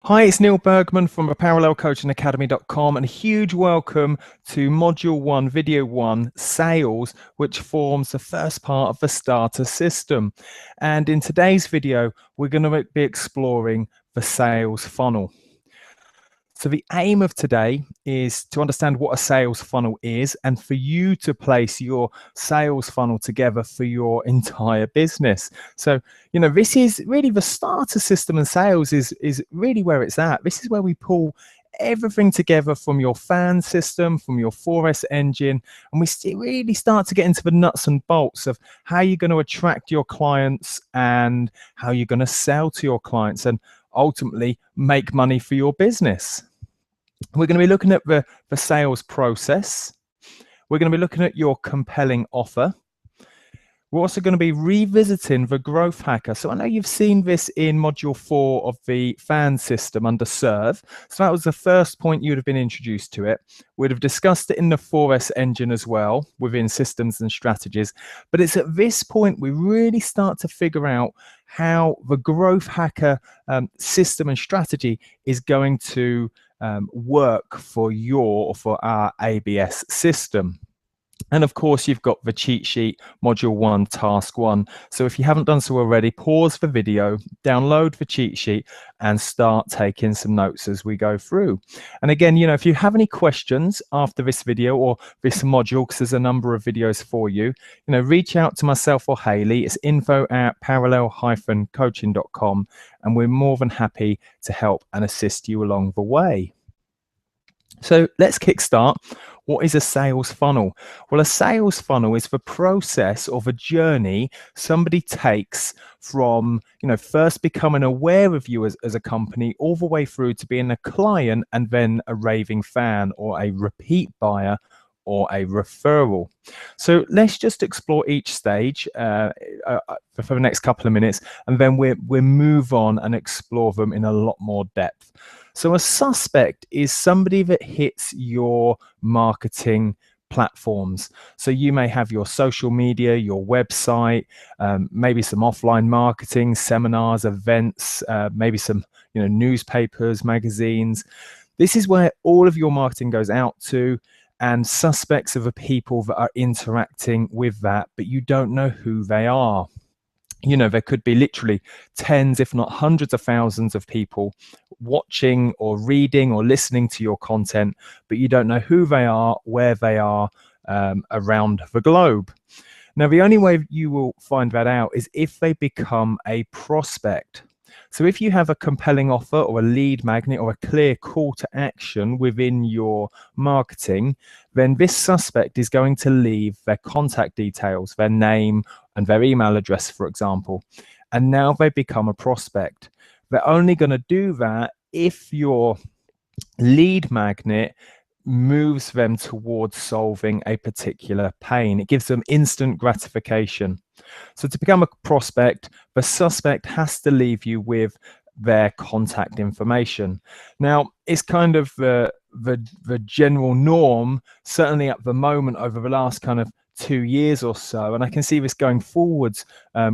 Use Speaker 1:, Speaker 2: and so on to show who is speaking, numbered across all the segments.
Speaker 1: Hi, it's Neil Bergman from parallelcoachingacademy.com, and a huge welcome to Module 1, Video 1, Sales, which forms the first part of the starter system. And in today's video, we're going to be exploring the sales funnel. So the aim of today is to understand what a sales funnel is and for you to place your sales funnel together for your entire business. So, this is really the starter system, and sales is really where it's at. This is where we pull everything together from your fan system, from your 4S engine, and we really start to get into the nuts and bolts of how you're going to attract your clients and how you're going to sell to your clients and ultimately make money for your business. We're going to be looking at the sales process. We're going to be looking at your compelling offer. We're also going to be revisiting the growth hacker. So I know you've seen this in module 4 of the fan system under serve. So that was the first point you'd have been introduced to it. We'd have discussed it in the 4S engine as well within systems and strategies. But it's at this point we really start to figure out how the growth hacker system and strategy is going to work for our ABS system. And of course, you've got the cheat sheet, module 1, task 1. So if you haven't done so already, pause the video, download the cheat sheet, and start taking some notes as we go through. And again, if you have any questions after this video or this module, because there's a number of videos for you, reach out to myself or Hayley. It's info@parallel-coaching.com, and we're more than happy to help and assist you along the way. So let's kickstart. What is a sales funnel? Well, a sales funnel is the process or the journey somebody takes from, first becoming aware of you as a company all the way through to being a client and then a raving fan or a repeat buyer or a referral. So let's just explore each stage for the next couple of minutes, and then we'll move on and explore them in a lot more depth. So a suspect is somebody that hits your marketing platforms. So you may have your social media, your website, maybe some offline marketing, seminars, events, maybe some newspapers, magazines. This is where all of your marketing goes out to, and suspects are the people that are interacting with that, but you don't know who they are. There could be literally tens, if not hundreds of thousands of people watching or reading or listening to your content, but you don't know who they are, where they are around the globe. Now, the only way you will find that out is if they become a prospect. So if you have a compelling offer or a lead magnet or a clear call to action within your marketing, then this suspect is going to leave their contact details, their name and their email address, for example, and now they become a prospect. They're only going to do that if your lead magnet moves them towards solving a particular pain. It gives them instant gratification. So to become a prospect, the suspect has to leave you with their contact information. Now, it's kind of the general norm, certainly at the moment over the last kind of 2 years or so, and I can see this going forwards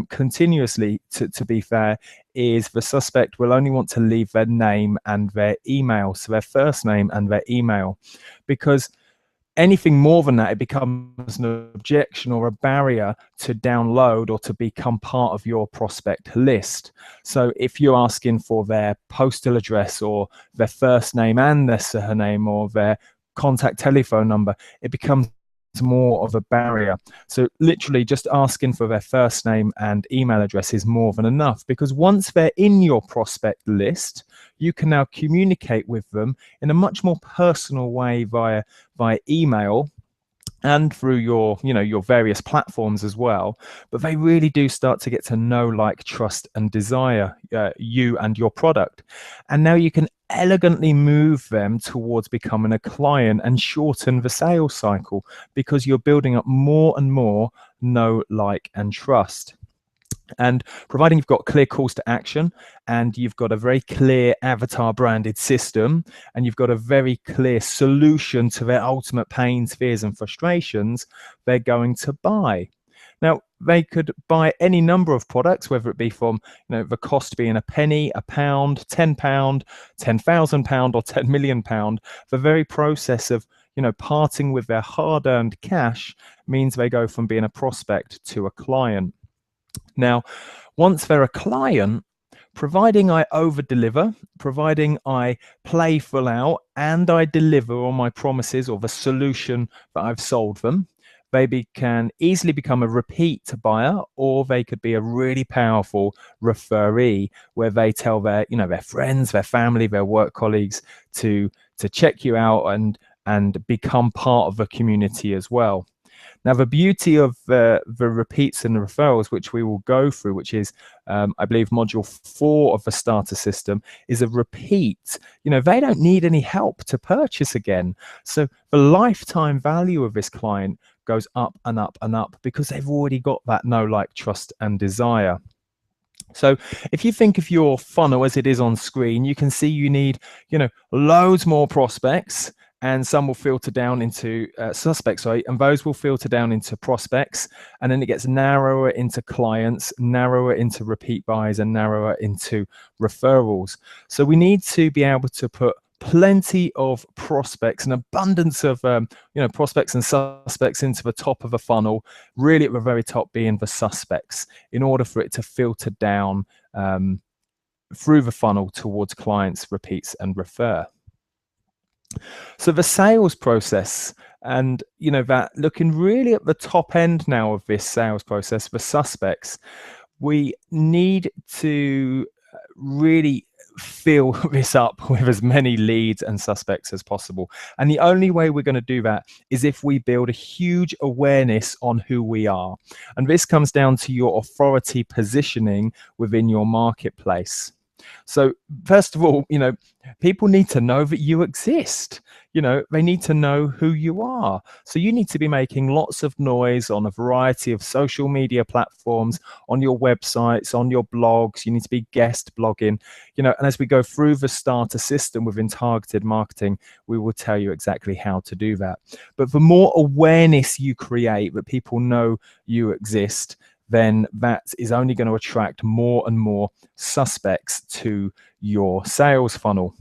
Speaker 1: continuously, to be fair, is the suspect will only want to leave their name and their email, so their first name and their email, because anything more than that, it becomes an objection or a barrier to download or to become part of your prospect list. So if you're asking for their postal address or their first name and their surname or their contact telephone number, it becomes more of a barrier. So literally just asking for their first name and email address is more than enough, because once they're in your prospect list, you can now communicate with them in a much more personal way via email and through your various platforms as well. But they really do start to get to know, like, trust and desire you and your product. And now you can elegantly move them towards becoming a client and shorten the sales cycle, because you're building up more and more know, like, and trust. And providing you've got clear calls to action, and you've got a very clear avatar branded system, and you've got a very clear solution to their ultimate pains, fears and frustrations, they're going to buy. Now, they could buy any number of products, whether it be from, the cost being a penny, a pound, £10, £10,000, or £10 million. The very process of, parting with their hard-earned cash means they go from being a prospect to a client. Now, once they're a client, providing I over-deliver, providing I play full out, and I deliver on my promises or the solution that I've sold them, they can easily become a repeat buyer, or they could be a really powerful referee where they tell their, their friends, their family, their work colleagues to check you out and become part of the community as well. Now, the beauty of the repeats and the referrals, which we will go through, which is, I believe, module 4 of the starter system, is a repeat. They don't need any help to purchase again. So the lifetime value of this client goes up and up and up because they've already got that know, like, trust, and desire. So if you think of your funnel as it is on screen, you can see you need, loads more prospects, and some will filter down into suspects, right? And those will filter down into prospects, and then it gets narrower into clients, narrower into repeat buys, and narrower into referrals. So we need to be able to put plenty of prospects, an abundance of prospects and suspects into the top of the funnel, really at the very top being the suspects, in order for it to filter down through the funnel towards clients, repeats, and refer. So the sales process, and that looking really at the top end now of this sales process, the suspects, we need to really fill this up with as many leads and suspects as possible. And the only way we're going to do that is if we build a huge awareness on who we are. And this comes down to your authority positioning within your marketplace. So first of all, people need to know that you exist. They need to know who you are. So you need to be making lots of noise on a variety of social media platforms, on your websites, on your blogs. You need to be guest blogging, and as we go through the starter system within targeted marketing, we will tell you exactly how to do that. But the more awareness you create that people know you exist, then that is only going to attract more and more suspects to your sales funnel.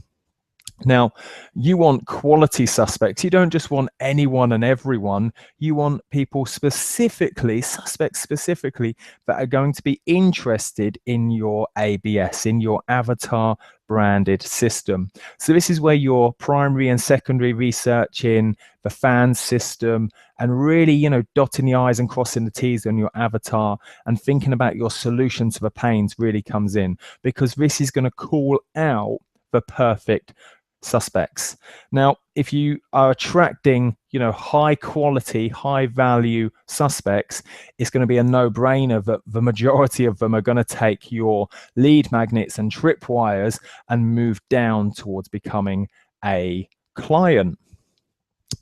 Speaker 1: Now, you want quality suspects. You don't just want anyone and everyone. You want people specifically, suspects specifically, that are going to be interested in your ABS, in your avatar branded system. So this is where your primary and secondary research in the fan system, and really, dotting the I's and crossing the T's on your avatar and thinking about your solution to the pains really comes in, because this is going to call out the perfect suspects. Now, if you are attracting, high quality, high value suspects, it's going to be a no-brainer that the majority of them are going to take your lead magnets and tripwires and move down towards becoming a client.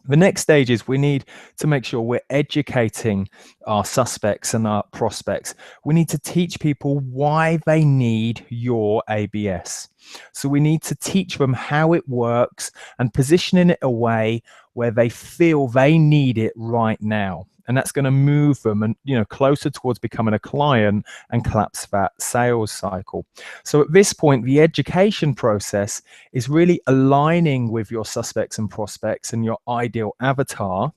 Speaker 1: The next stage is we need to make sure we're educating our suspects and our prospects. We need to teach people why they need your ABS. So we need to teach them how it works and positioning it away where they feel they need it right now. And that's going to move them and closer towards becoming a client and collapse that sales cycle. So at this point, the education process is really aligning with your suspects and prospects and your ideal avatar.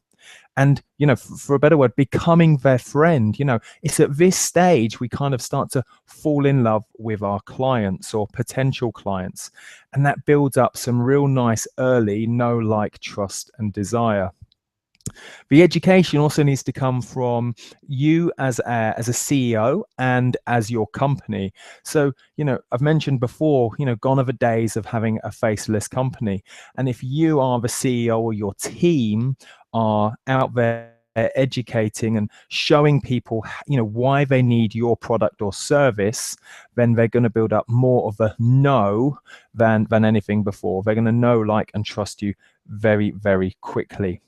Speaker 1: And, for a better word, becoming their friend. It's at this stage we kind of start to fall in love with our clients or potential clients. And that builds up some real nice early know, like, trust, and desire. The education also needs to come from you as a CEO and as your company. So, I've mentioned before, gone are the days of having a faceless company. And if you are the CEO or your team are out there educating and showing people, why they need your product or service, then they're going to build up more of a know than anything before. They're going to know, like, and trust you very, very quickly.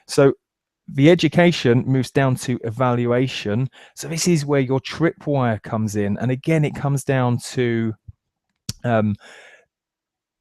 Speaker 1: So the education moves down to evaluation. So this is where your tripwire comes in. And again, it comes down to them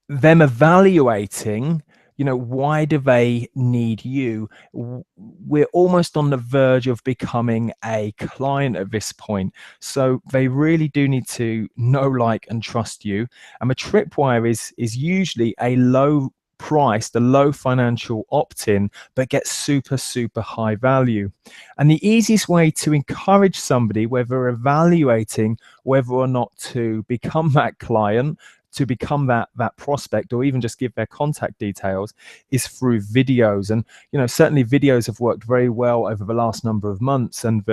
Speaker 1: evaluating why do they need you? We're almost on the verge of becoming a client at this point. So they really do need to know, like, and trust you. And a tripwire is usually a low priced, a low financial opt-in, but gets super high value. And the easiest way to encourage somebody, whether evaluating whether or not to become that client, to become that prospect, or even just give their contact details, is through videos. And certainly videos have worked very well over the last number of months, and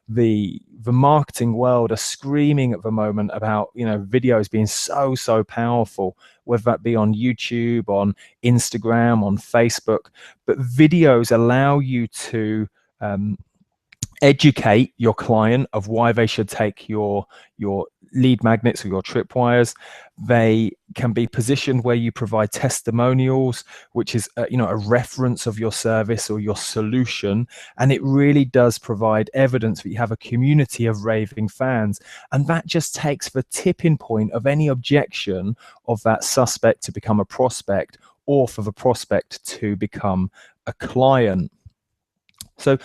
Speaker 1: the marketing world are screaming at the moment about videos being so powerful, whether that be on YouTube, on Instagram, on Facebook. But videos allow you to educate your client of why they should take your lead magnets or your tripwires. They can be positioned where you provide testimonials, which is a reference of your service or your solution, and it really does provide evidence that you have a community of raving fans. And that just takes the tipping point of any objection of that suspect to become a prospect, or for the prospect to become a client. So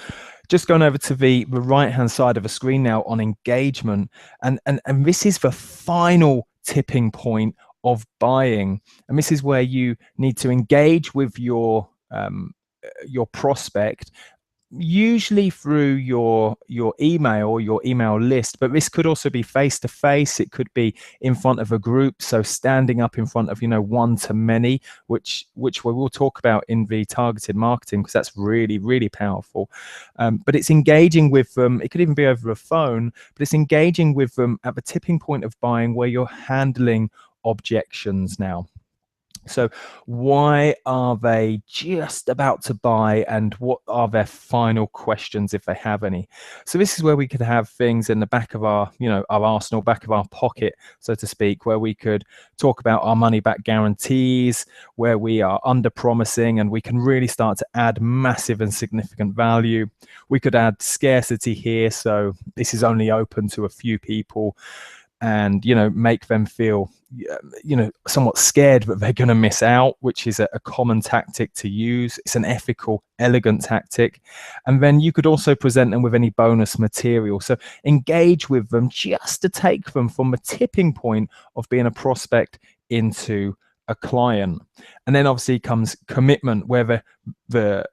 Speaker 1: just going over to the right hand side of the screen now on engagement, and this is the final tipping point of buying, and this is where you need to engage with your prospect, usually through your email or your email list, but this could also be face to face. It could be in front of a group, so standing up in front of one to many, which we will talk about in the targeted marketing, because that's really powerful. But it's engaging with them. It could even be over a phone, but it's engaging with them at the tipping point of buying, where you're handling objections now. So why are they just about to buy, and what are their final questions, if they have any? So this is where we could have things in the back of our our arsenal, back of our pocket, so to speak, where we could talk about our money back guarantees, where we are under promising and we can really start to add massive and significant value. We could add scarcity here, so this is only open to a few people, and make them feel somewhat scared that they're going to miss out, which is a common tactic to use. It's an ethical, elegant tactic. And then you could also present them with any bonus material. So engage with them just to take them from a tipping point of being a prospect into a client. And then obviously comes commitment, where the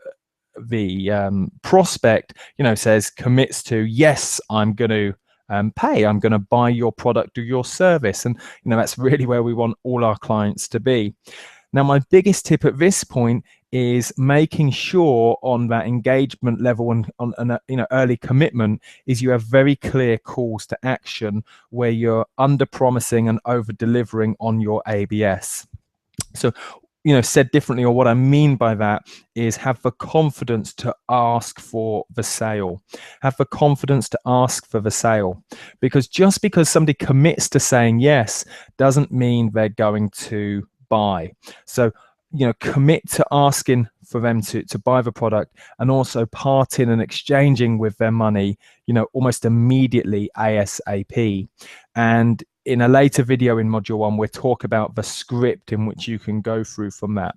Speaker 1: prospect commits to, yes, I'm going to pay, I'm going to buy your product or your service. And that's really where we want all our clients to be. Now, my biggest tip at this point is making sure on that engagement level and on early commitment is you have very clear calls to action, where you're under promising and over delivering on your ABS. So said differently, or what I mean by that is, have the confidence to ask for the sale. Have the confidence to ask for the sale, because just because somebody commits to saying yes doesn't mean they're going to buy. So commit to asking for them to buy the product, and also part in and exchanging with their money almost immediately, ASAP. And in a later video in module 1, we'll talk about the script in which you can go through from that.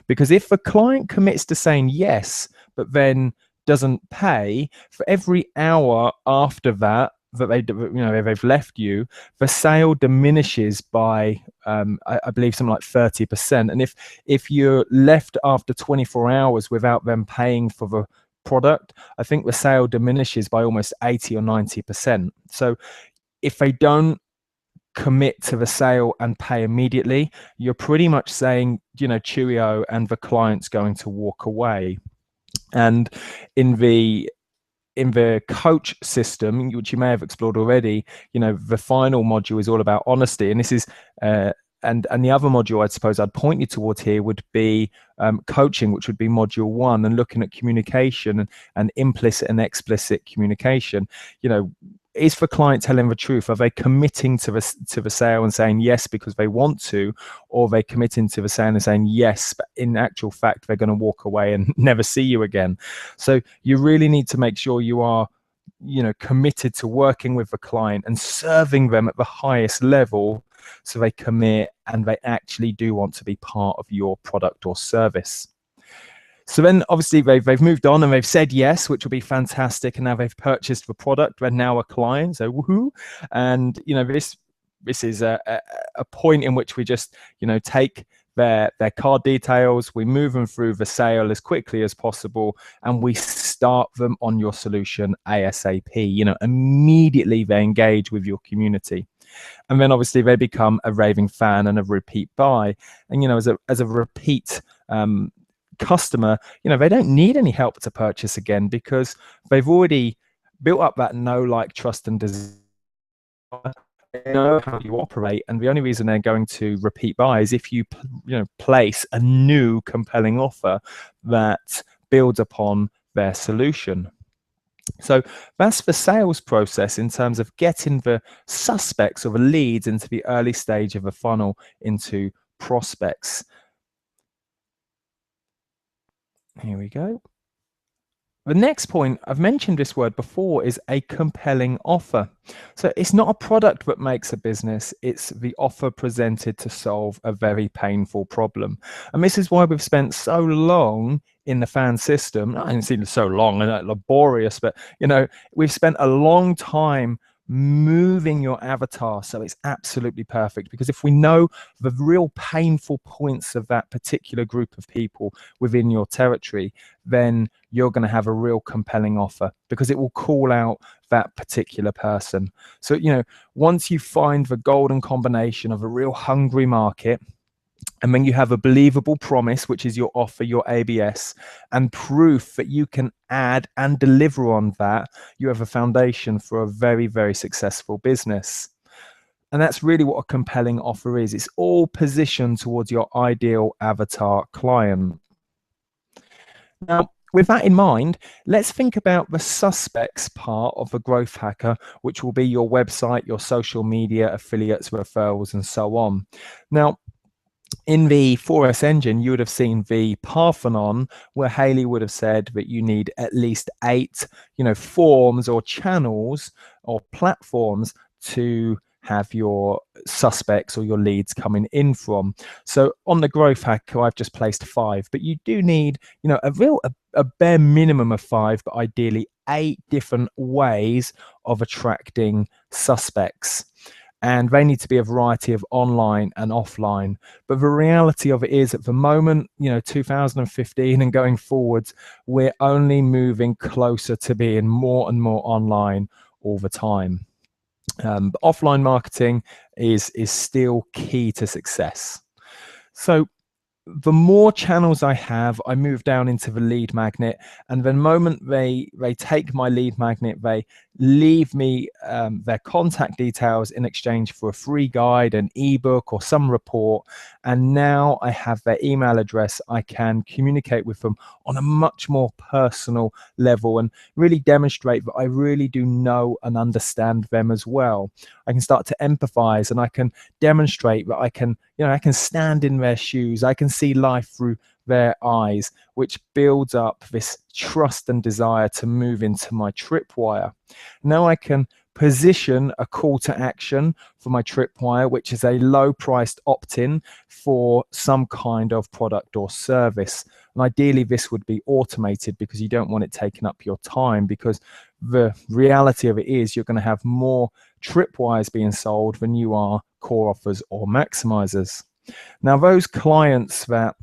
Speaker 1: Because if the client commits to saying yes but then doesn't pay, for every hour after that they've left you, the sale diminishes by I believe something like 30%. And if you're left after 24 hours without them paying for the product, I think the sale diminishes by almost 80 or 90%. So if they don't commit to the sale and pay immediately, you're pretty much saying cheerio, and the client's going to walk away. And in the coach system, which you may have explored already, the final module is all about honesty. And this is and the other module I suppose I'd point you towards here would be coaching, which would be module 1, and looking at communication and implicit and explicit communication. Is the client telling the truth? Are they committing to the sale and saying yes because they want to, or are they committing to the sale and saying yes, but in actual fact they're going to walk away and never see you again? So you really need to make sure you are committed to working with the client and serving them at the highest level, so they commit and they actually do want to be part of your product or service. So then obviously they've moved on and they've said yes, which will be fantastic. And now they've purchased the product. They're now a client. So woohoo. And, you know, this is a point in which we just, you know, take their card details, we move them through the sale as quickly as possible, and we start them on your solution ASAP. You know, immediately they engage with your community. And then obviously they become a raving fan and a repeat buy. And, you know, as a repeat customer, you know, they don't need any help to purchase again because they've already built up that know, like, trust and desire. They know how you operate, and the only reason they're going to repeat buy is if you place a new compelling offer that builds upon their solution. So that's the sales process in terms of getting the suspects or the leads into the early stage of a funnel into prospects. Here we go. The next point, I've mentioned this word before, is a compelling offer. So it's not a product that makes a business, it's the offer presented to solve a very painful problem. And this is why we've spent so long in the fan system. I didn't seem so long and laborious, but you know, we've spent a long time moving your avatar so it's absolutely perfect, because if we know the real painful points of that particular group of people within your territory, then you're going to have a real compelling offer because it will call out that particular person. So, you know, once you find the golden combination of a real hungry market, and then you have a believable promise, which is your offer, your ABS, and proof that you can add and deliver on that, you have a foundation for a very, very successful business. And that's really what a compelling offer is. It's all positioned towards your ideal avatar client. Now, with that in mind, let's think about the suspects part of the growth hacker, which will be your website, your social media, affiliates, referrals, and so on. Now, in the 4S engine, you would have seen the Parthenon, where Haley would have said that you need at least 8, forms or channels or platforms to have your suspects or your leads coming in from. So on the growth hacker, I've just placed 5, but you do need, a bare minimum of 5, but ideally 8 different ways of attracting suspects. And they need to be a variety of online and offline. But the reality of it is, at the moment, 2015 and going forwards, we're only moving closer to being more and more online all the time. But offline marketing is still key to success. So the more channels I have, I move down into the lead magnet, and the moment they take my lead magnet, they leave me their contact details in exchange for a free guide, an ebook, or some report. And now I have their email address. I can communicate with them on a much more personal level and really demonstrate that I really do know and understand them as well. I can start to empathize, and I can demonstrate that I can stand in their shoes. I can see life through their eyes, which builds up this trust and desire to move into my tripwire. Now I can position a call to action for my tripwire, which is a low priced opt-in for some kind of product or service. And ideally this would be automated, because you don't want it taking up your time, because the reality of it is you're going to have more tripwires being sold than you are core offers or maximizers. Now those clients that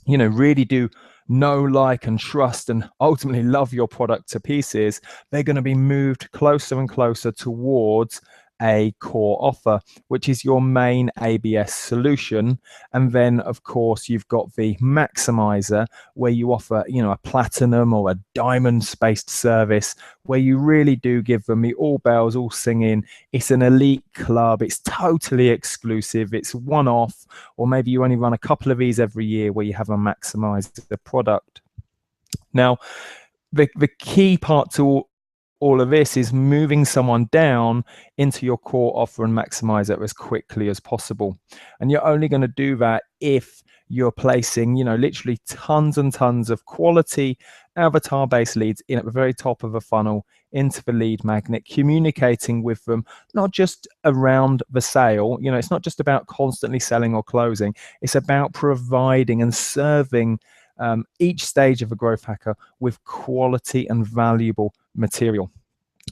Speaker 1: really do know, like, and trust and ultimately love your product to pieces, they're going to be moved closer and closer towards a core offer, which is your main ABS solution. And then of course you've got the maximizer, where you offer a platinum or a diamond based service, where you really do give them the all bells, all singing. It's an elite club, it's totally exclusive, it's one off, or maybe you only run a couple of these every year where you have a maximizer the product. Now the key part to all of this is moving someone down into your core offer and maximize it as quickly as possible. And you're only going to do that if you're placing, literally tons and tons of quality avatar-based leads in at the very top of a funnel into the lead magnet, communicating with them, not just around the sale. It's not just about constantly selling or closing. It's about providing and serving each stage of a growth hacker with quality and valuable material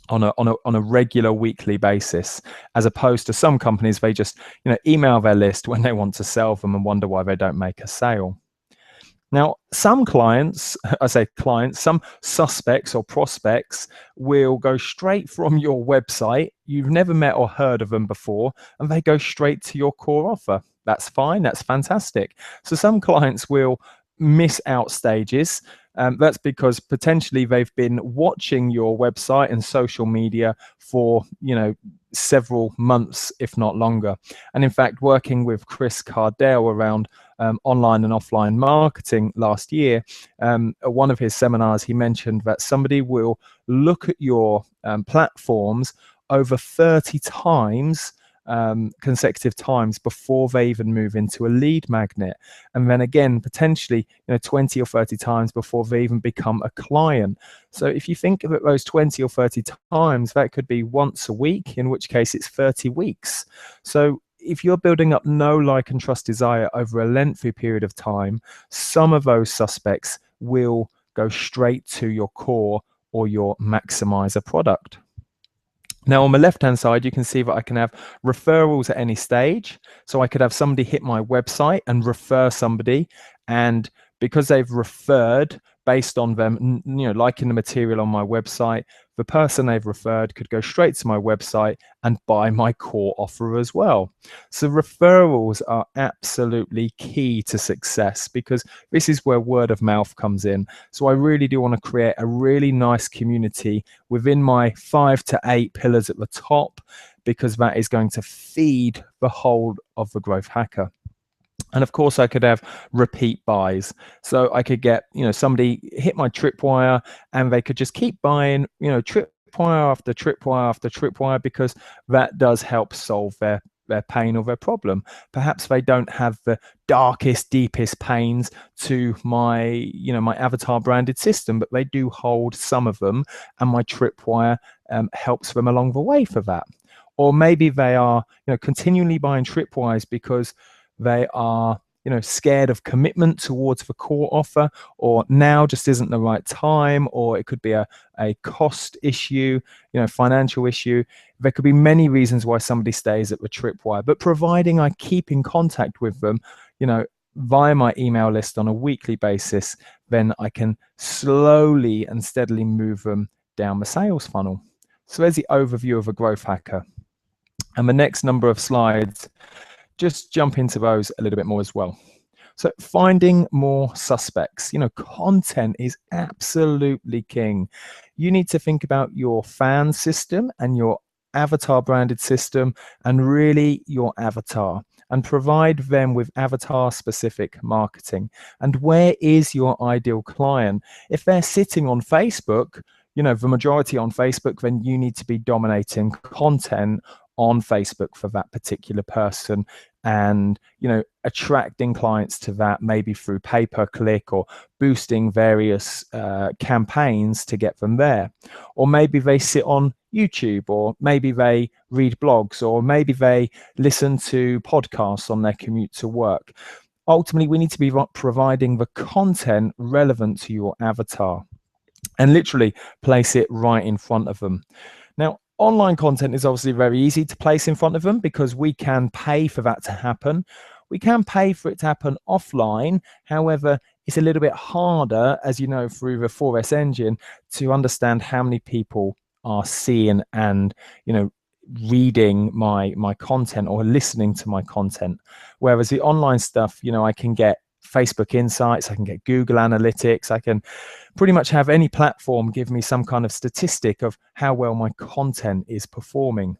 Speaker 1: on a regular weekly basis, as opposed to some companies, they just email their list when they want to sell them and wonder why they don't make a sale. Now, some clients, some suspects or prospects will go straight from your website. You've never met or heard of them before, and they go straight to your core offer. That's fine. That's fantastic. So some clients will miss out stages. That's because potentially they've been watching your website and social media for, several months, if not longer. And in fact, working with Chris Cardell around online and offline marketing last year, at one of his seminars, he mentioned that somebody will look at your platforms over 30 times, consecutive times, before they even move into a lead magnet, and then again potentially 20 or 30 times before they even become a client. So if you think of it, those 20 or 30 times, that could be once a week, in which case it's 30 weeks. So if you're building up know, like, and trust desire over a lengthy period of time, some of those suspects will go straight to your core or your maximizer product. Now, on the left-hand side, you can see that I can have referrals at any stage. So I could have somebody hit my website and refer somebody. And because they've referred based on them, liking the material on my website, the person they've referred could go straight to my website and buy my core offer as well. So referrals are absolutely key to success, because this is where word of mouth comes in. So I really do want to create a really nice community within my 5 to 8 pillars at the top, because that is going to feed the whole of the growth hacker. And of course, I could have repeat buys. So I could get, somebody hit my tripwire and they could just keep buying, tripwire after tripwire after tripwire, because that does help solve their pain or their problem. Perhaps they don't have the darkest, deepest pains to my, my avatar branded system, but they do hold some of them, and my tripwire helps them along the way for that. Or maybe they are, continually buying tripwires because they are, scared of commitment towards the core offer, or now just isn't the right time, or it could be a cost issue, financial issue. There could be many reasons why somebody stays at the tripwire, but providing I keep in contact with them, via my email list on a weekly basis, then I can slowly and steadily move them down the sales funnel. So there's the overview of a growth hacker. And the next number of slides just jump into those a little bit more as well. So finding more suspects, content is absolutely king. You need to think about your fan system and your avatar branded system, and really your avatar, and provide them with avatar specific marketing. And where is your ideal client? If they're sitting on Facebook, the majority on Facebook, then you need to be dominating content on Facebook for that particular person, and attracting clients to that, maybe through pay-per-click or boosting various campaigns to get them there. Or maybe they sit on YouTube, or maybe they read blogs, or maybe they listen to podcasts on their commute to work. Ultimately, we need to be providing the content relevant to your avatar and literally place it right in front of them. Now, online content is obviously very easy to place in front of them, because we can pay for that to happen. We can pay for it to happen offline. However, it's a little bit harder, as you know, through the 4S engine, to understand how many people are seeing and, reading my content or listening to my content. Whereas the online stuff, I can get Facebook Insights, I can get Google Analytics, I can pretty much have any platform give me some kind of statistic of how well my content is performing.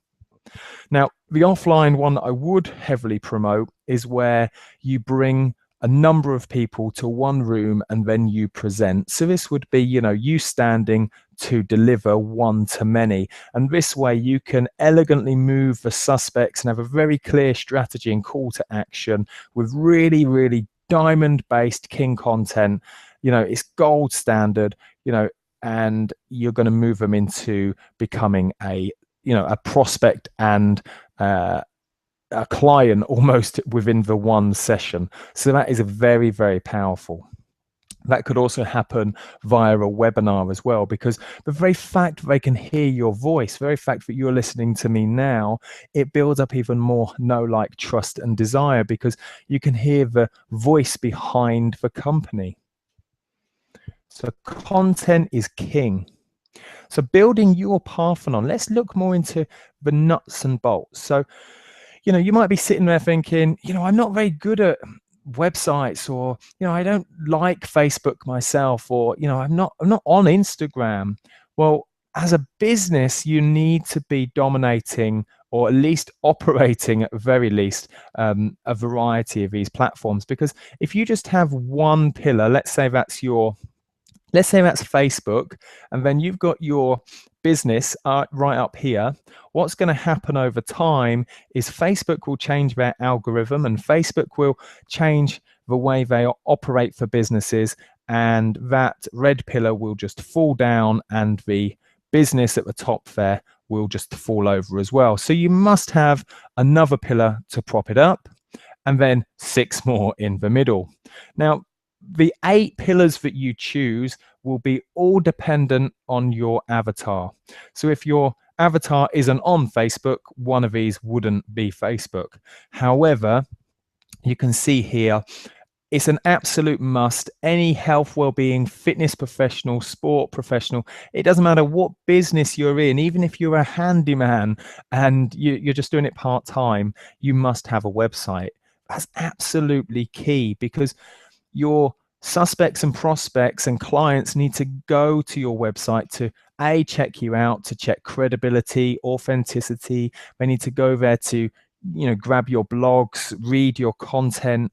Speaker 1: Now, the offline one that I would heavily promote is where you bring a number of people to one room and then you present. So this would be, you standing to deliver one to many. And this way you can elegantly move the suspects and have a very clear strategy and call to action with really, really diamond-based king content. It's gold standard, and you're going to move them into becoming a prospect and a client almost within the one session. So that is a very, very powerful. That could also happen via a webinar as well, because the very fact that they can hear your voice, the very fact that you're listening to me now, it builds up even more know, like, trust and desire, because you can hear the voice behind the company. So content is king. So building your Parthenon, let's look more into the nuts and bolts. So you might be sitting there thinking, I'm not very good at websites, or, I don't like Facebook myself, or, I'm not on Instagram. Well, as a business, you need to be dominating, or at least operating at the very least, a variety of these platforms. Because if you just have one pillar, let's say that's Facebook, and then you've got your business right up here, what's going to happen over time is Facebook will change their algorithm, and Facebook will change the way they operate for businesses, and that red pillar will just fall down, and the business at the top there will just fall over as well. So you must have another pillar to prop it up, and then 6 more in the middle. Now, the 8 pillars that you choose will be all dependent on your avatar. So if your avatar isn't on Facebook, one of these wouldn't be Facebook. However, you can see here, it's an absolute must. Any health, well-being, fitness professional, sport professional, it doesn't matter what business you're in, even if you're a handyman and you're just doing it part-time, you must have a website. That's absolutely key, because your suspects and prospects and clients need to go to your website to check you out, to check credibility, authenticity. They need to go there to grab your blogs, read your content,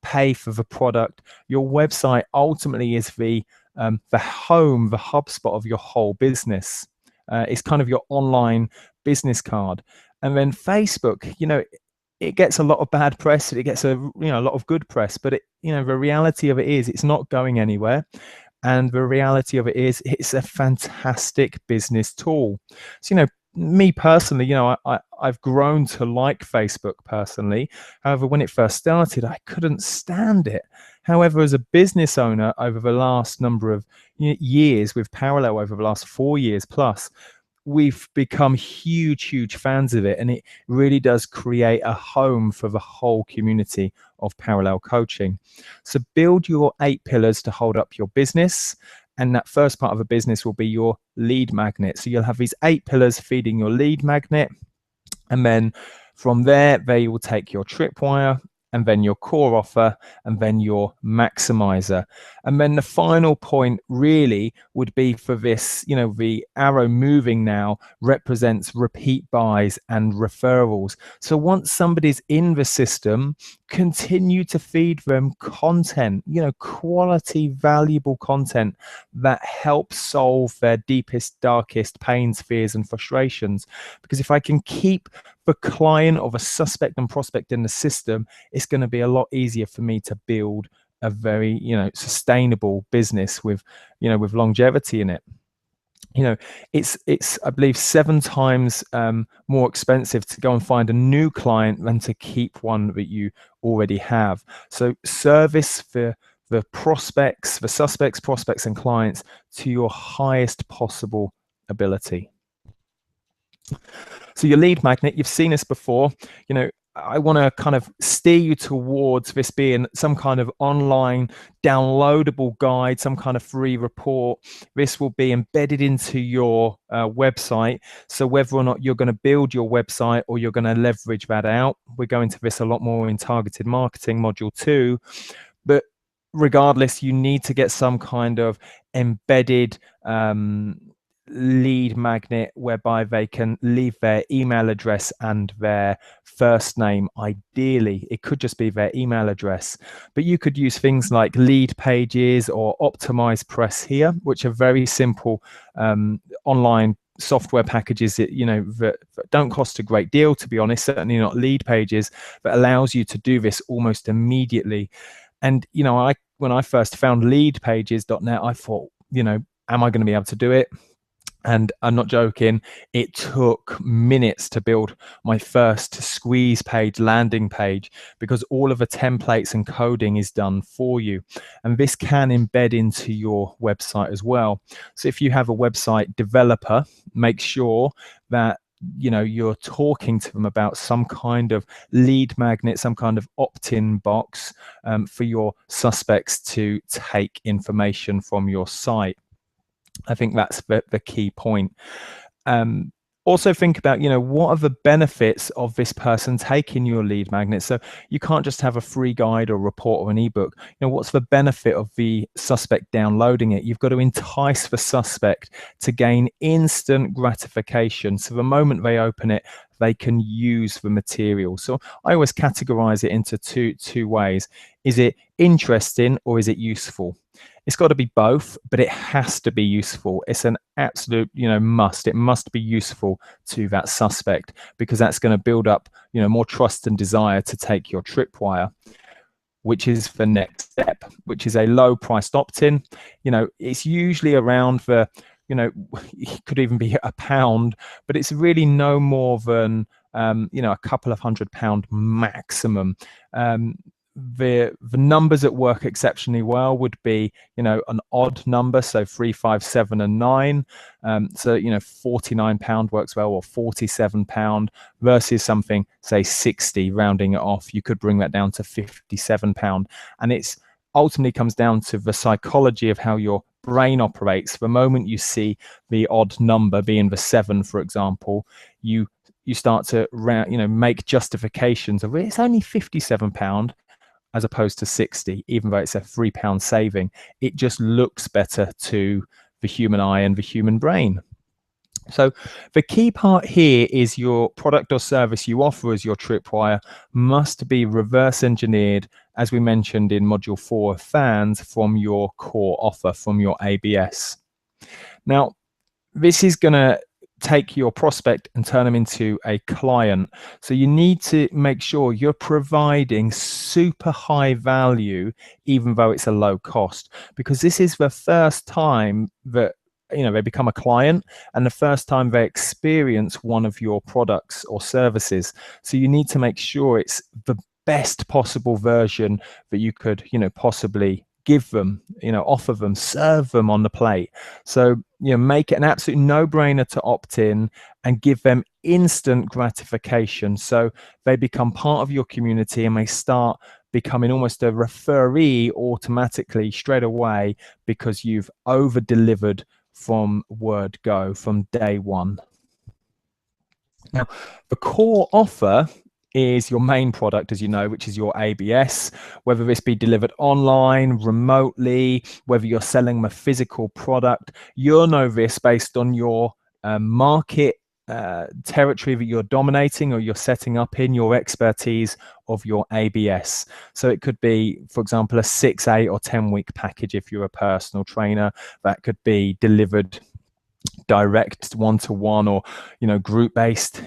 Speaker 1: pay for the product. Your website ultimately is the home, the HubSpot of your whole business. It's kind of your online business card. And then Facebook, it gets a lot of bad press, it gets a lot of good press, but the reality of it is it's not going anywhere. And the reality of it is it's a fantastic business tool. So, me personally, I've grown to like Facebook personally. However, when it first started, I couldn't stand it. However, as a business owner over the last number of years with Parallel, over the last 4 years plus, we've become huge fans of it, and it really does create a home for the whole community of Parallel coaching. So build your 8 pillars to hold up your business, and that first part of a business will be your lead magnet. So you'll have these 8 pillars feeding your lead magnet, and then from there they will take your tripwire, and then your core offer, and then your maximizer. And then the final point really would be for this, the arrow moving now represents repeat buys and referrals. So once somebody's in the system, continue to feed them content, quality, valuable content that helps solve their deepest, darkest pains, fears, and frustrations. Because if I can keep the client of a suspect and prospect in the system, it's going to be a lot easier for me to build a very sustainable business with with longevity in it. It's I believe 7 times more expensive to go and find a new client than to keep one that you already have. So service the prospects, the suspects, prospects, and clients to your highest possible ability. So your lead magnet, you've seen this before. I want to kind of steer you towards this being some kind of online downloadable guide, some kind of free report. This will be embedded into your website. So whether or not you're going to build your website or you're going to leverage that out, we're going to this a lot more in targeted marketing module 2. But regardless, you need to get some kind of embedded lead magnet whereby they can leave their email address and their first name. Ideally, it could just be their email address, but you could use things like Leadpages or OptimizePress here, which are very simple online software packages that that don't cost a great deal, to be honest, certainly not Leadpages, that allows you to do this almost immediately. And when I first found Leadpages.net, I thought, am I going to be able to do it? And I'm not joking, it took minutes to build my first squeeze page landing page, because all of the templates and coding is done for you. And this can embed into your website as well. So if you have a website developer, make sure that you're talking to them about some kind of lead magnet, some kind of opt-in box for your suspects to take information from your site. I think that's the key point. Also think about, what are the benefits of this person taking your lead magnet? So you can't just have a free guide or report or an ebook. What's the benefit of the suspect downloading it? You've got to entice the suspect to gain instant gratification. So the moment they open it, they can use the material. So I always categorize it into two ways. Is it interesting or is it useful? It's got to be both, but it has to be useful. It's an absolute, must. It must be useful to that suspect, because that's going to build up, more trust and desire to take your tripwire, which is the next step, which is a low-priced opt-in. It's usually around the, it could even be £1, but it's really no more than, a couple of £100 maximum. The numbers that work exceptionally well would be an odd number, so 3, 5, 7 and 9. So £49 works well, or £47 versus something, say 60, rounding it off. You could bring that down to £57, and it's ultimately comes down to the psychology of how your brain operates. The moment you see the odd number being the 7, for example, you start to make justifications of it's only £57 as opposed to 60, even though it's a £3 saving. It just looks better to the human eye and the human brain. So the key part here is your product or service you offer as your tripwire must be reverse engineered, as we mentioned in module 4 of fans, from your core offer, from your ABS. Now, this is going to take your prospect and turn them into a client. So you need to make sure you're providing super high value, even though it's a low cost, because this is the first time that they become a client and the first time they experience one of your products or services. So you need to make sure it's the best possible version that you could possibly give them, offer them, serve them on the plate. So make it an absolute no-brainer to opt in and give them instant gratification, so they become part of your community and they start becoming almost a referee automatically straight away, because you've over delivered from word go, from day one. Now, the core offer is your main product, as you know, which is your ABS, whether this be delivered online, remotely, whether you're selling a physical product. You'll know this based on your market territory that you're dominating or you're setting up in, your expertise of your ABS. So it could be, for example, a 6, 8 or 10-week package if you're a personal trainer. That could be delivered direct, one-to-one, or group based,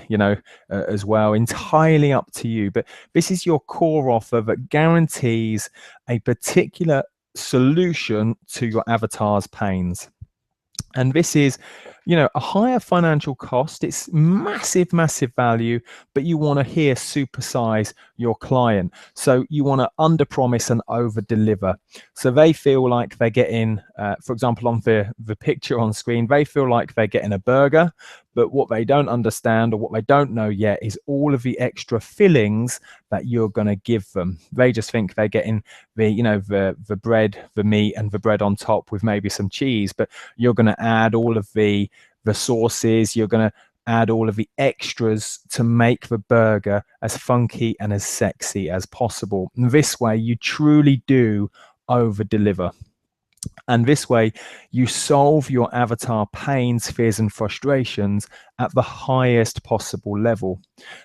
Speaker 1: as well. Entirely up to you, but this is your core offer that guarantees a particular solution to your avatar's pains. And this is a higher financial cost. It's massive value, but you want to here supersize your client. So you want to under promise and over deliver. So they feel like they're getting, for example, on the picture on screen, they feel like they're getting a burger, but what they don't understand or what they don't know yet is all of the extra fillings that you're going to give them. They just think they're getting the bread, the meat, and the bread on top with maybe some cheese, but you're going to add all of the sauces. You're going to add all of the extras to make the burger as funky and as sexy as possible. And this way you truly do over deliver. And this way, you solve your avatar pains, fears, and frustrations at the highest possible level.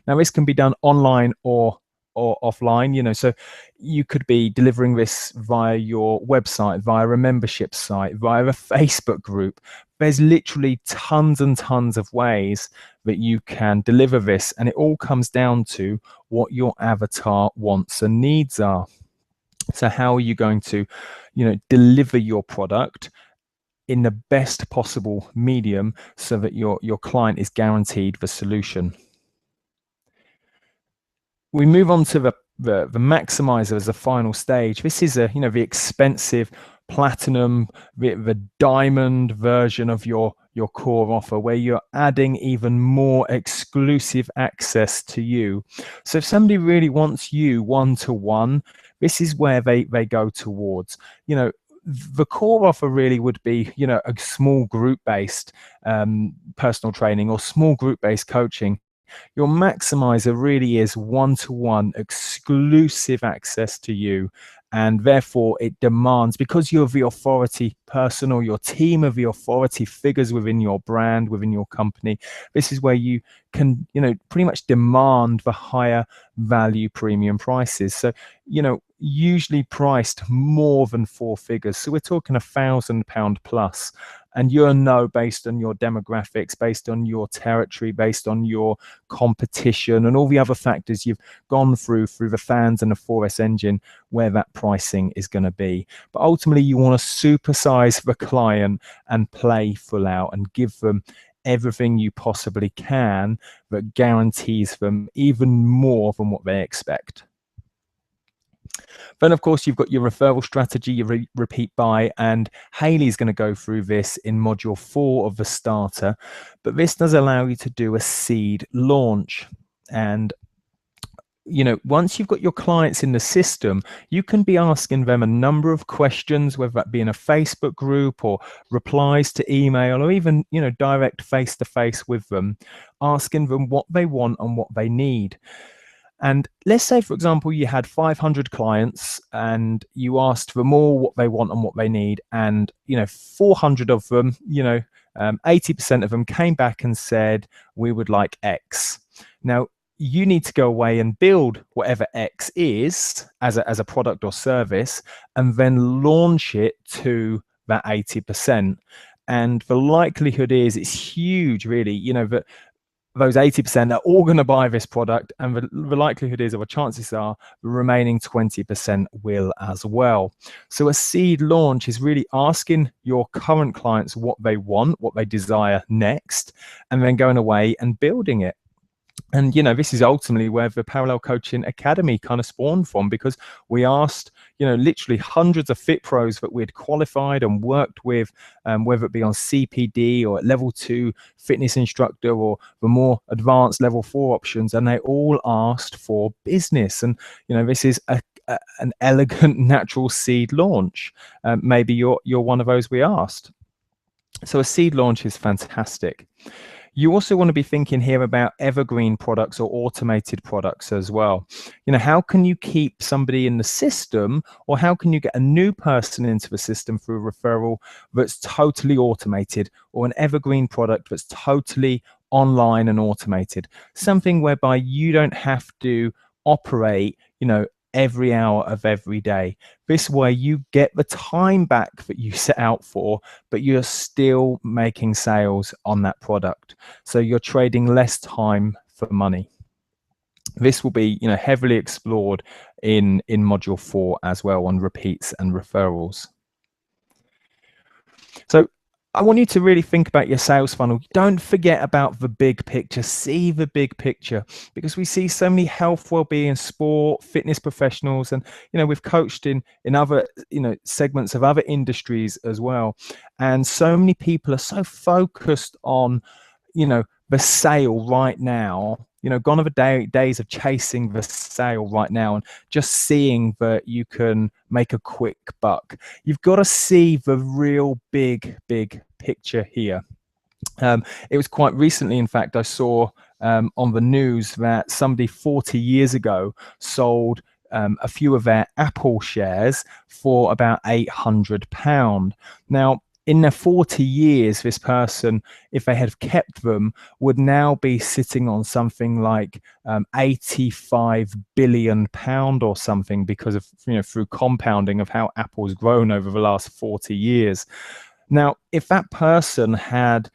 Speaker 1: Now, this can be done online or offline, so you could be delivering this via your website, via a membership site, via a Facebook group. There's literally tons and tons of ways that you can deliver this, and it all comes down to what your avatar wants and needs are. So how are you going to, deliver your product in the best possible medium so that your client is guaranteed the solution? We move on to the maximizer as a final stage. This is the expensive platinum, the diamond version of your core offer, where you're adding even more exclusive access to you. So if somebody really wants you one-to-one, this is where they go towards. The core offer really would be, a small group-based personal training or small group-based coaching. Your maximizer really is one-to-one exclusive access to you, and therefore it demands, because you're the authority person or your team of the authority figures within your brand, within your company, this is where you can, pretty much demand the higher value premium prices. So, usually priced more than 4 figures. So we're talking £1,000 plus. And you'll know, based on your demographics, based on your territory, based on your competition and all the other factors you've gone through the fans and the 4S engine, where that pricing is going to be. But ultimately, you want to supersize the client and play full out and give them everything you possibly can that guarantees them even more than what they expect. Then, of course, you've got your referral strategy, your repeat buy, and Hayley's going to go through this in module 4 of the starter. But this does allow you to do a seed launch. And once you've got your clients in the system, you can be asking them a number of questions, whether that be in a Facebook group or replies to email, or even, direct face-to-face with them, asking them what they want and what they need. And let's say, for example, you had 500 clients and you asked them all what they want and what they need. And, 400 of them, 80% of them came back and said, we would like X. Now, you need to go away and build whatever X is as a product or service, and then launch it to that 80%. And the likelihood is, it's huge, really, that those 80% are all going to buy this product, and the likelihood is, or the chances are, the remaining 20% will as well. So a seed launch is really asking your current clients what they want, what they desire next, and then going away and building it. And, this is ultimately where the Parallel Coaching Academy kind of spawned from, because we asked, literally hundreds of fit pros that we'd qualified and worked with, whether it be on CPD or level 2 fitness instructor or the more advanced level 4 options. And they all asked for business. And, this is an elegant natural seed launch. Maybe you're one of those we asked. So a seed launch is fantastic. You also want to be thinking here about evergreen products or automated products as well. How can you keep somebody in the system, or how can you get a new person into the system through a referral that's totally automated, or an evergreen product that's totally online and automated? Something whereby you don't have to operate, every hour of every day. This way you get the time back that you set out for, but you're still making sales on that product. So you're trading less time for money. This will be, heavily explored in module 4 as well, on repeats and referrals. So I want you to really think about your sales funnel. Don't forget about the big picture. See the big picture, because we see so many health, well-being, sport, fitness professionals, and we've coached in other segments of other industries as well. And so many people are so focused on the sale right now. Gone are the days of chasing the sale right now and just seeing that you can make a quick buck. You've got to see the real big picture here. It was quite recently, in fact, I saw on the news that somebody 40 years ago sold a few of their Apple shares for about £800. Now, in their 40 years, this person, if they had kept them, would now be sitting on something like £85 billion or something, because of, through compounding of how Apple's grown over the last 40 years. Now, if that person had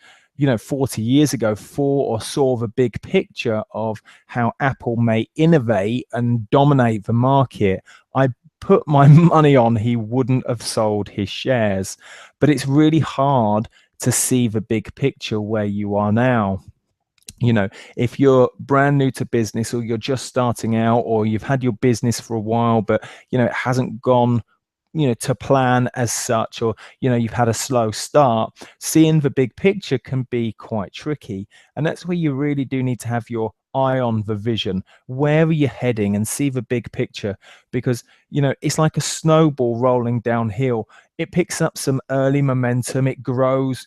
Speaker 1: 40 years ago or saw the big picture of how Apple may innovate and dominate the market, I put my money on he wouldn't have sold his shares. But it's really hard to see the big picture where you are now. If you're brand new to business, or you're just starting out, or you've had your business for a while, but it hasn't gone to plan as such, or you've had a slow start, seeing the big picture can be quite tricky. And that's where you really do need to have your eye on the vision. Where are you heading? And see the big picture, because it's like a snowball rolling downhill. It picks up some early momentum, it grows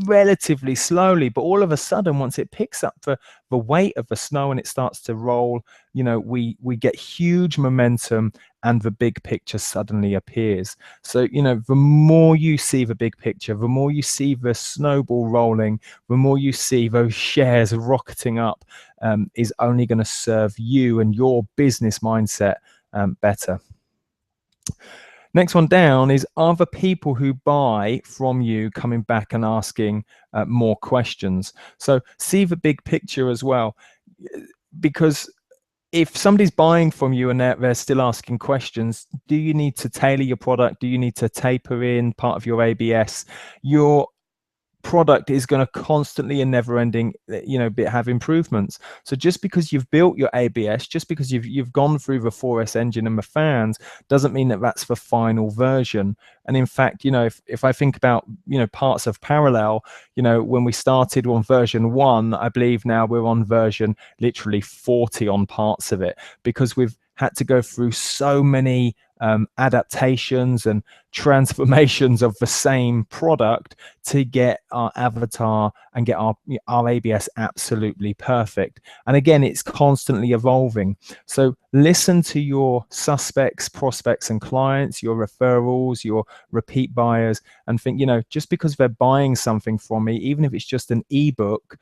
Speaker 1: relatively slowly, but all of a sudden, once it picks up the weight of the snow and it starts to roll, we get huge momentum, and the big picture suddenly appears. So the more you see the big picture, the more you see the snowball rolling, the more you see those shares rocketing up, is only going to serve you and your business mindset better. Next one down is, are the people who buy from you coming back and asking more questions? So see the big picture as well, because if somebody's buying from you and they're still asking questions, do you need to tailor your product? Do you need to taper in part of your ABS? Your product is going to constantly and never ending have improvements. So just because you've built your ABS, just because you've gone through the 4S engine and the fans, doesn't mean that that's the final version. And in fact, if I think about parts of Parallel, when we started on version 1, I believe now we're on version literally 40 on parts of it, because we've had to go through so many adaptations and transformations of the same product to get our avatar and get our ABS absolutely perfect. And again, it's constantly evolving. So listen to your suspects, prospects, and clients, your referrals, your repeat buyers, and think, just because they're buying something from me, even if it's just an ebook,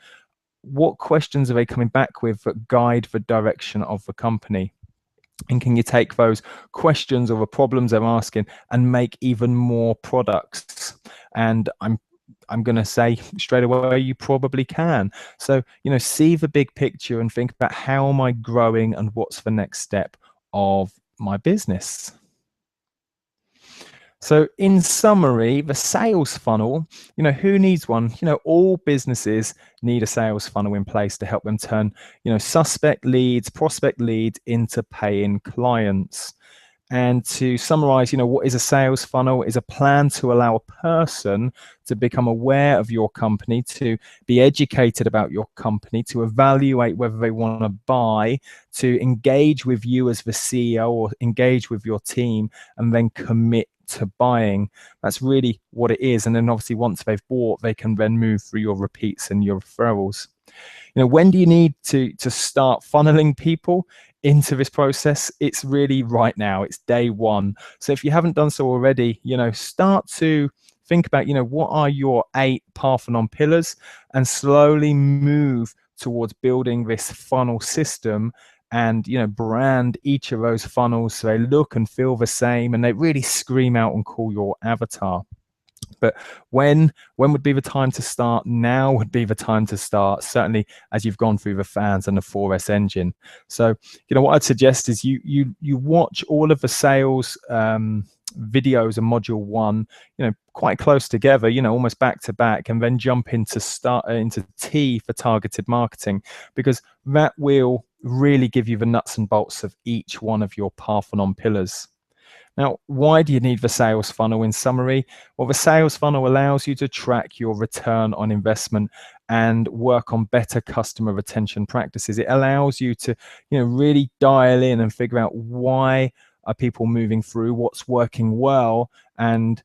Speaker 1: what questions are they coming back with that guide the direction of the company? And can you take those questions or the problems they're asking and make even more products? And I'm going to say straight away, you probably can. So, see the big picture and think about, how am I growing and what's the next step of my business? So in summary, the sales funnel, who needs one? All businesses need a sales funnel in place to help them turn, suspect leads, prospect leads into paying clients. And to summarize, what is a sales funnel? Is a plan to allow a person to become aware of your company, to be educated about your company, to evaluate whether they want to buy, to engage with you as the CEO or engage with your team, and then commit to buying. That's really what it is. And then obviously once they've bought, they can then move through your repeats and your referrals. When do you need to start funneling people into this process? It's really right now. It's day one. So if you haven't done so already, start to think about, what are your 8 Parthenon pillars, and slowly move towards building this funnel system, and brand each of those funnels so they look and feel the same and they really scream out and call your avatar. But when would be the time to start? Now would be the time to start, certainly as you've gone through the fans and the 4S engine. So what I'd suggest is you watch all of the sales videos in module 1 quite close together, almost back to back, and then jump into T for targeted marketing, because that will really give you the nuts and bolts of each one of your Parthenon pillars. Now, why do you need the sales funnel? In summary, well, the sales funnel allows you to track your return on investment and work on better customer retention practices. It allows you to, really dial in and figure out, why are people moving through, what's working well, and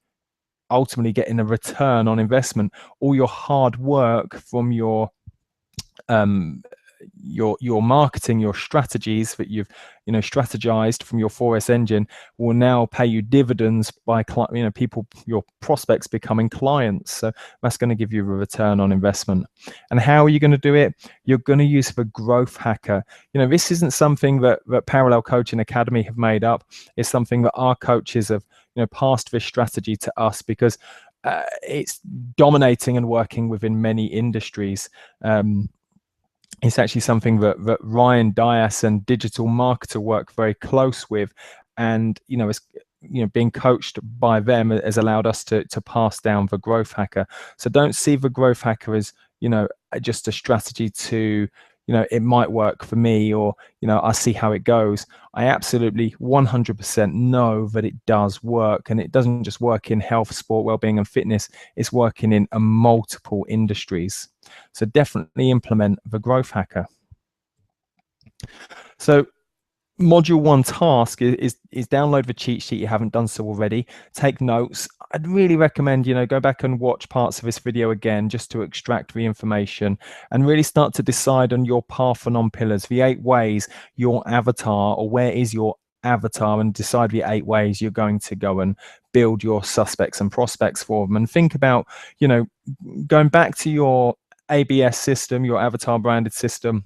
Speaker 1: ultimately getting a return on investment. All your hard work from your your marketing, your strategies that you've strategized from your 4S engine will now pay you dividends by people, your prospects becoming clients. So that's going to give you a return on investment. And how are you going to do it? You're going to use the Growth Hacker. This isn't something that Parallel Coaching Academy have made up. It's something that our coaches have passed this strategy to us, because it's dominating and working within many industries. It's actually something that Ryan Dias and Digital Marketer work very close with, and it's being coached by them has allowed us to pass down the Growth Hacker. So don't see the Growth Hacker as just a strategy to it might work for me, or I see how it goes. I absolutely 100% know that it does work, and it doesn't just work in health, sport, well-being and fitness. It's working in multiple industries. So definitely implement the Growth Hacker. So Module 1 task is download the cheat sheet. You haven't done so already. Take notes. I'd really recommend go back and watch parts of this video again, just to extract the information and really start to decide on your Parthenon pillars, the 8 ways your avatar, or where is your avatar, and decide the 8 ways you're going to go and build your suspects and prospects for them. And think about going back to your ABS system, your avatar branded system,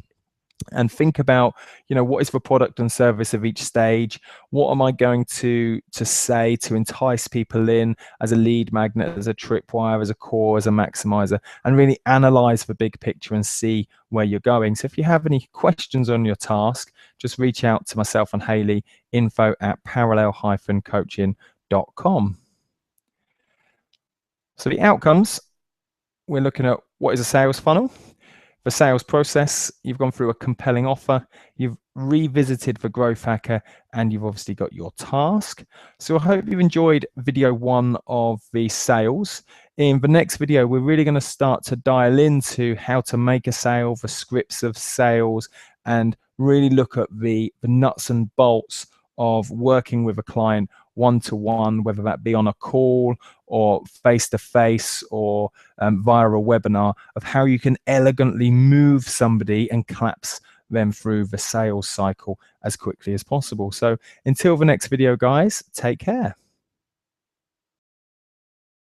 Speaker 1: and think about what is the product and service of each stage. What am I going to say to entice people in as a lead magnet, as a tripwire, as a core, as a maximizer, and really analyze the big picture and see where you're going. So if you have any questions on your task, just reach out to myself and Hayley, info@parallel-coaching.com. So the outcomes, we're looking at what is a sales funnel. The sales process, you've gone through a compelling offer, you've revisited the Growth Hacker, and you've obviously got your task. So I hope you've enjoyed video 1 of the sales. In the next video, we're really going to start to dial into how to make a sale, the scripts of sales, and really look at the nuts and bolts of working with a client one-to-one, whether that be on a call or face-to-face or via a webinar, of how you can elegantly move somebody and collapse them through the sales cycle as quickly as possible. So until the next video, guys, take care.